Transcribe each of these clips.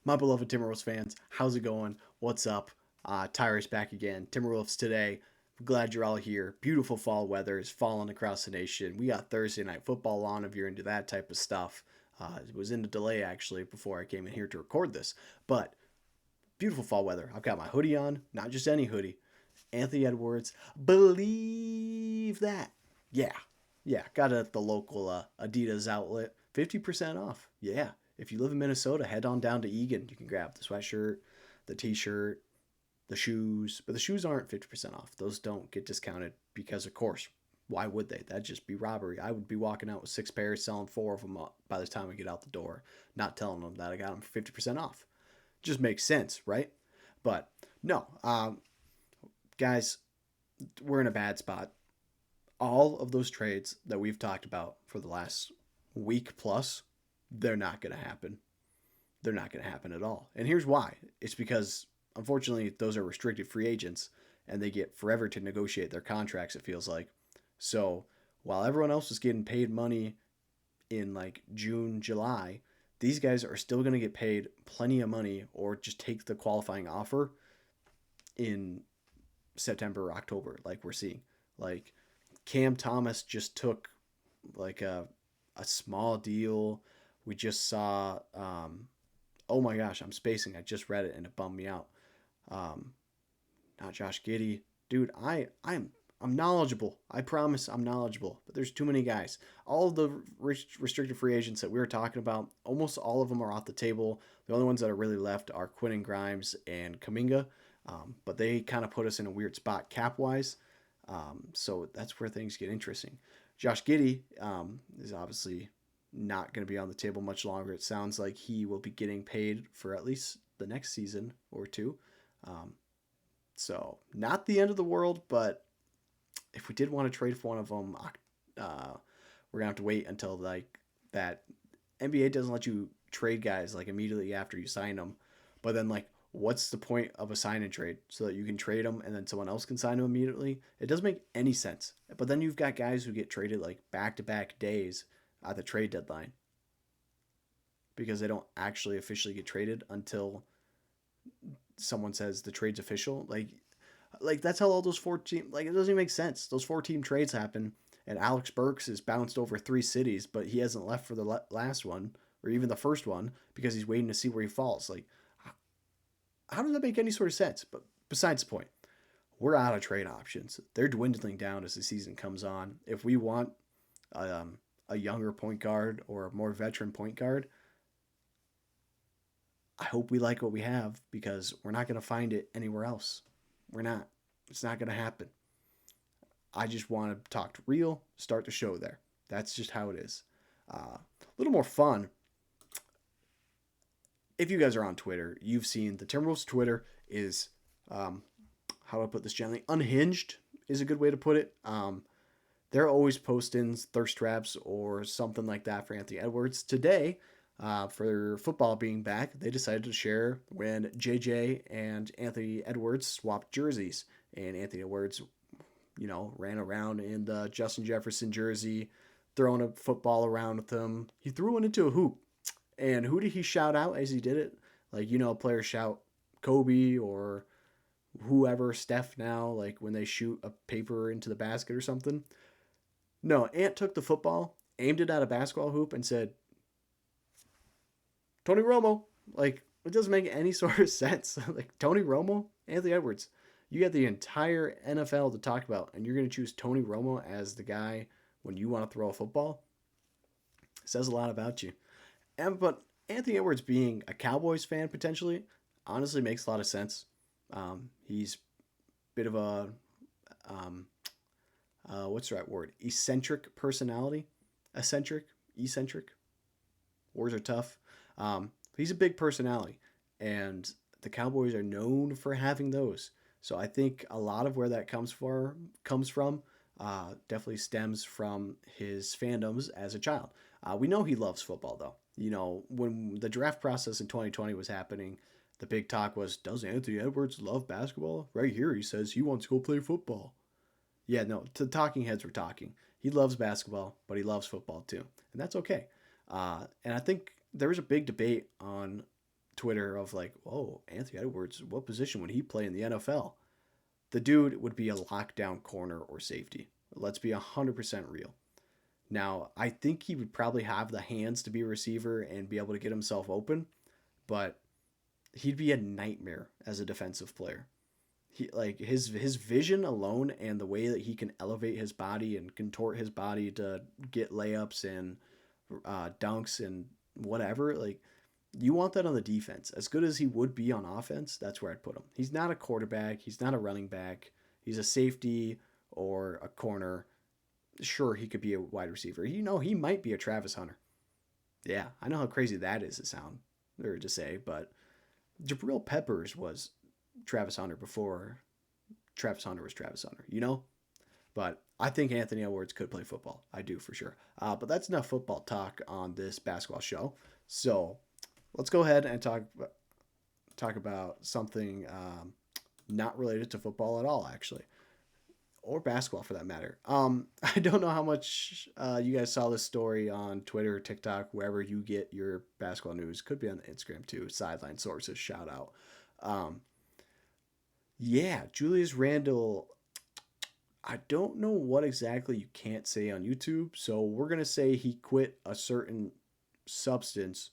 My beloved Timberwolves fans, how's it going? What's up? Tyrus back again. Timberwolves Today. Glad you're all here. Beautiful fall weather is falling across the nation. We got Thursday night football on if you're into that type of stuff. It was in a delay actually before I came in here to record this, but beautiful fall weather. I've got my hoodie on, not just any hoodie. Anthony Edwards, believe that. Yeah, yeah. Got it at the local Adidas outlet. 50% off. Yeah. If you live in Minnesota, head on down to Egan. You can grab the sweatshirt, the t shirt, the shoes. But the shoes aren't 50% off. Those don't get discounted because, of course, why would they? That'd just be robbery. I would be walking out with six pairs, selling four of them by the time I get out the door, not telling them that I got them for 50% off. Just makes sense, right? But no, guys, we're in a bad spot. All of those trades that we've talked about for the last week plus, they're not going to happen. They're not going to happen at all. And here's why. It's because, unfortunately, those are restricted free agents and they get forever to negotiate their contracts, it feels like. So while everyone else is getting paid money in like June, July, these guys are still going to get paid plenty of money or just take the qualifying offer in September or October, like we're seeing. Like Cam Thomas just took like a small deal. We just saw, oh my gosh, I'm spacing. I just read it and it bummed me out. Um, Not Josh Giddey, dude. I'm knowledgeable. I promise I'm knowledgeable. But there's too many guys. All of the restricted free agents that we were talking about, almost all of them are off the table. The only ones that are really left are Quinn Grimes and Kaminga. But they kind of put us in a weird spot cap wise. So that's where things get interesting. Josh Giddey is obviously not going to be on the table much longer. It sounds like he will be getting paid for at least the next season or two. Um, so not the end of the world, but if we did want to trade for one of them, we're gonna have to wait until like that. NBA doesn't let you trade guys like immediately after you sign them, but then like what's the point of a sign and trade so that you can trade them and then someone else can sign them immediately? It doesn't make any sense. But then you've got guys who get traded like back to back days at the trade deadline because they don't actually officially get traded until someone says the trade's official. Like that's how all those four team like it doesn't even make sense. Those four team trades happen, and Alex Burks is bounced over three cities, but he hasn't left for the last one or even the first one because he's waiting to see where he falls. Like, how does that make any sort of sense? But besides the point, we're out of trade options. They're dwindling down as the season comes on. If we want a younger point guard or a more veteran point guard, I hope we like what we have because we're not going to find it anywhere else. We're not. It's not going to happen. I just want to talk real, start the show there. That's just how it is. A little more fun. If you guys are on Twitter, you've seen the Timberwolves Twitter is, how do I put this gently? Unhinged is a good way to put it. They're always posting thirst traps or something like that for Anthony Edwards. Today, for football being back, they decided to share when JJ and Anthony Edwards swapped jerseys. And Anthony Edwards, ran around in the Justin Jefferson jersey, throwing a football around with him. He threw one into a hoop. And who did he shout out as he did it? Like, players shout Kobe or whoever, Steph now, like when they shoot a paper into the basket or something. No, Ant took the football, aimed it at a basketball hoop, and said, Tony Romo. Like, it doesn't make any sort of sense. Like, Tony Romo, Anthony Edwards. You got the entire NFL to talk about, and you're going to choose Tony Romo as the guy when you want to throw a football? It says a lot about you. But Anthony Edwards being a Cowboys fan potentially honestly makes a lot of sense. He's a bit of a um, what's the right word? Eccentric personality. Eccentric. Words are tough. He's a big personality, and the Cowboys are known for having those. So I think a lot of where that comes from definitely stems from his fandoms as a child. We know he loves football, though. When the draft process in 2020 was happening, the big talk was, does Anthony Edwards love basketball? Right here, he says he wants to go play football. Yeah, no, the talking heads were talking. He loves basketball, but he loves football too. And that's okay. And I think there was a big debate on Twitter of like, oh, Anthony Edwards, what position would he play in the NFL? The dude would be a lockdown corner or safety. Let's be 100% real. Now, I think he would probably have the hands to be a receiver and be able to get himself open, but he'd be a nightmare as a defensive player. He like his vision alone and the way that he can elevate his body and contort his body to get layups and dunks and whatever. Like you want that on the defense. As good as he would be on offense, that's where I'd put him. He's not a quarterback. He's not a running back. He's a safety or a corner. Sure, he could be a wide receiver. You know, he might be a Travis Hunter. Yeah, I know how crazy that is to sound or to say, but Jabril Peppers was Travis Hunter before Travis Hunter was Travis Hunter, you know? But I think Anthony Edwards could play football. I do for sure. But that's enough football talk on this basketball show. So let's go ahead and talk about something not related to football at all, actually, or basketball for that matter. I don't know how much you guys saw this story on Twitter, TikTok, wherever you get your basketball news. Could be on Instagram too. Sideline sources, shout out. Yeah, Julius Randle. I don't know what exactly you can't say on YouTube, so we're gonna say he quit a certain substance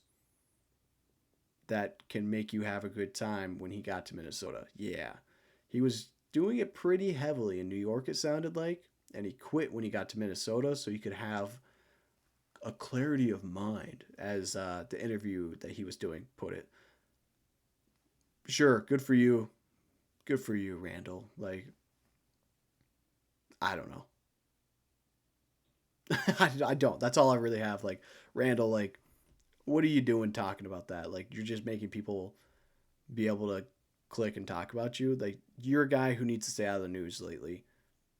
that can make you have a good time when he got to Minnesota. Yeah, he was doing it pretty heavily in New York, it sounded like, and he quit when he got to Minnesota so he could have a clarity of mind, as the interview that he was doing put it. Sure, good for you, Randall. Like, I don't know. I don't. That's all I really have. Like, Randall, like, what are you doing talking about that? Like, you're just making people be able to click and talk about you. Like, you're a guy who needs to stay out of the news lately.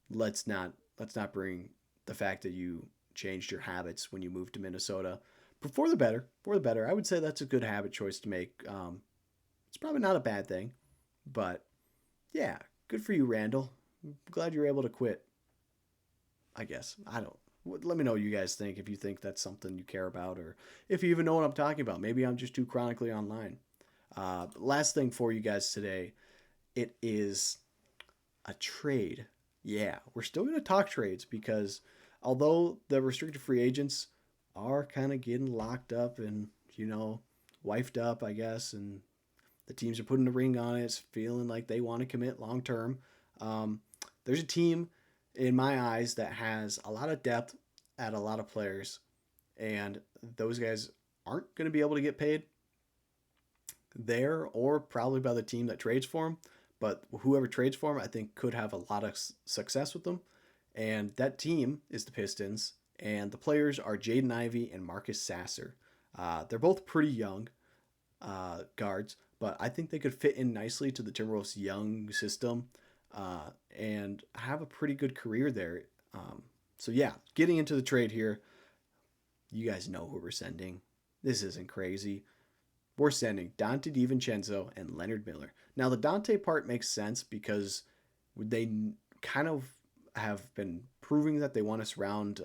Let's not bring the fact that you changed your habits when you moved to Minnesota. But for the better, for the better. I would say that's a good habit choice to make. It's probably not a bad thing, but yeah, good for you, Randall. I'm glad you're able to quit. I guess I don't. Let me know what you guys think if you think that's something you care about or if you even know what I'm talking about. Maybe I'm just too chronically online. Last thing for you guys today, it is a trade. Yeah, we're still going to talk trades because although the restricted free agents are kind of getting locked up and, wifed up, I guess, and the teams are putting a ring on it, it's feeling like they want to commit long term. There's a team in my eyes that has a lot of depth at a lot of players, and those guys aren't going to be able to get paid there or probably by the team that trades for them. But whoever trades for them, I think, could have a lot of success with them. And that team is the Pistons, and the players are Jaden Ivey and Marcus Sasser. They're both pretty young guards, but I think they could fit in nicely to the Timberwolves' young system and have a pretty good career there. So yeah, getting into the trade here, you guys know who we're sending. This isn't crazy. We're sending Dante DiVincenzo and Leonard Miller. Now the Dante part makes sense because they kind of have been proving that they want to surround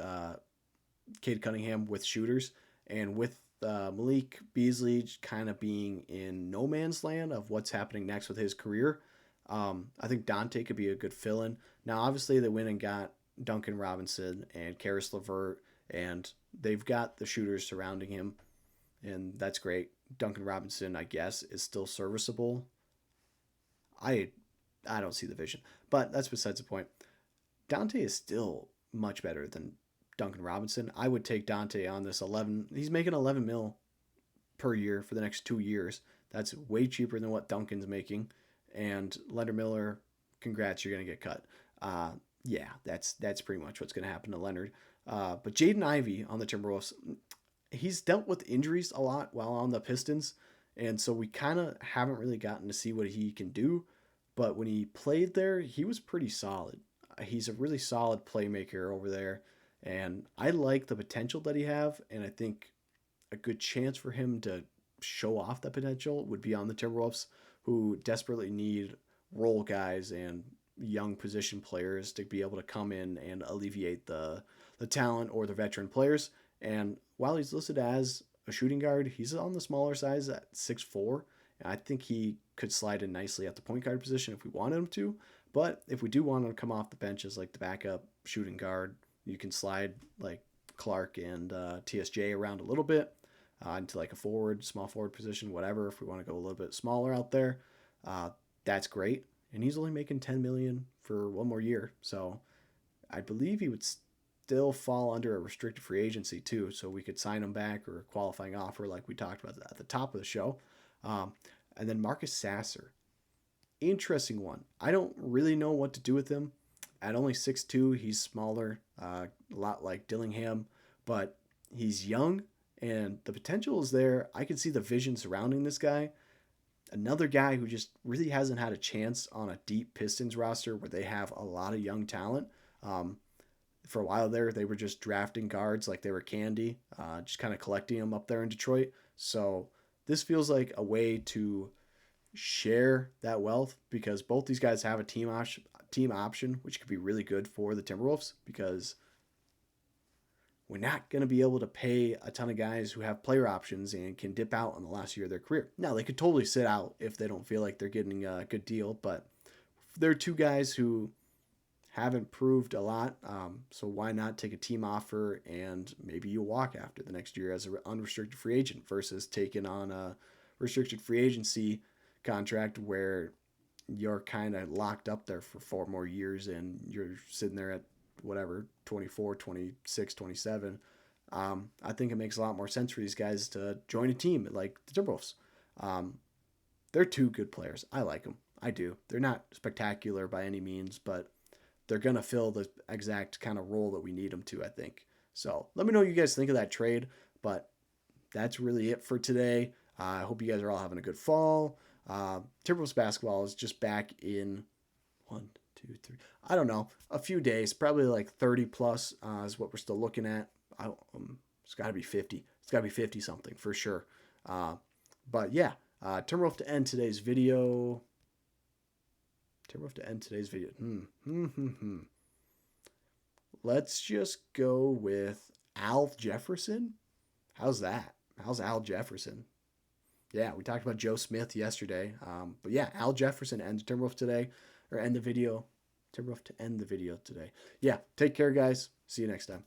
Cade Cunningham with shooters, and with Malik Beasley kind of being in no man's land of what's happening next with his career. I think Dante could be a good fill-in. Now, obviously, they went and got Duncan Robinson and Karis LeVert, and they've got the shooters surrounding him, and that's great. Duncan Robinson, I guess, is still serviceable. I don't see the vision, but that's besides the point. Dante is still much better than Duncan Robinson. I would take Dante on this 11. He's making 11 mil per year for the next 2 years. That's way cheaper than what Duncan's making. And Leonard Miller, congrats, you're gonna get cut. Yeah, that's pretty much what's gonna happen to Leonard. But Jaden Ivey on the Timberwolves, he's dealt with injuries a lot while on the Pistons, and so we kind of haven't really gotten to see what he can do. But when he played there, he was pretty solid. He's a really solid playmaker over there, and I like the potential that he have, and I think a good chance for him to show off that potential would be on the Timberwolves, who desperately need role guys and young position players to be able to come in and alleviate the talent or the veteran players. And while he's listed as a shooting guard, he's on the smaller size at 6'4", I think he could slide in nicely at the point guard position if we wanted him to. But if we do want him to come off the bench as like the backup shooting guard, you can slide like Clark and TSJ around a little bit into like a forward, small forward position, whatever. If we want to go a little bit smaller out there, uh, that's great. And he's only making 10 million for one more year, so I believe he would still fall under a restricted free agency too. So we could sign him back or a qualifying offer, like we talked about at the top of the show. Um, and then Marcus Sasser, interesting one. I don't really know what to do with him. At only 6'2", he's smaller, a lot like Dillingham, but he's young and the potential is there. I can see the vision surrounding this guy. Another guy who just really hasn't had a chance on a deep Pistons roster where they have a lot of young talent. Um, for a while there, they were just drafting guards like they were candy, just kind of collecting them up there in Detroit. So this feels like a way to share that wealth because both these guys have a team option, which could be really good for the Timberwolves because we're not going to be able to pay a ton of guys who have player options and can dip out in the last year of their career. Now, they could totally sit out if they don't feel like they're getting a good deal, but they're two guys who haven't proved a lot. So why not take a team offer and maybe you walk after the next year as an unrestricted free agent versus taking on a restricted free agency contract where you're kind of locked up there for 4 more years and you're sitting there at whatever 24, 26, 27. I think it makes a lot more sense for these guys to join a team like the Timberwolves. Um, they're two good players. I like them. I do. They're not spectacular by any means, but they're going to fill the exact kind of role that we need them to, I think. So let me know what you guys think of that trade. But that's really it for today. I hope you guys are all having a good fall. Timberwolves basketball is just back in 1, 2, 3. I don't know, a few days, probably like 30 plus is what we're still looking at. It's got to be 50. It's got to be 50 something for sure. But yeah, Timberwolves to end today's video. Let's just go with Al Jefferson. How's that? How's Al Jefferson? Yeah, we talked about Joe Smith yesterday. But yeah, Al Jefferson ends Timberwolves today, or end the video. Timberwolves to end the video today. Yeah, take care, guys. See you next time.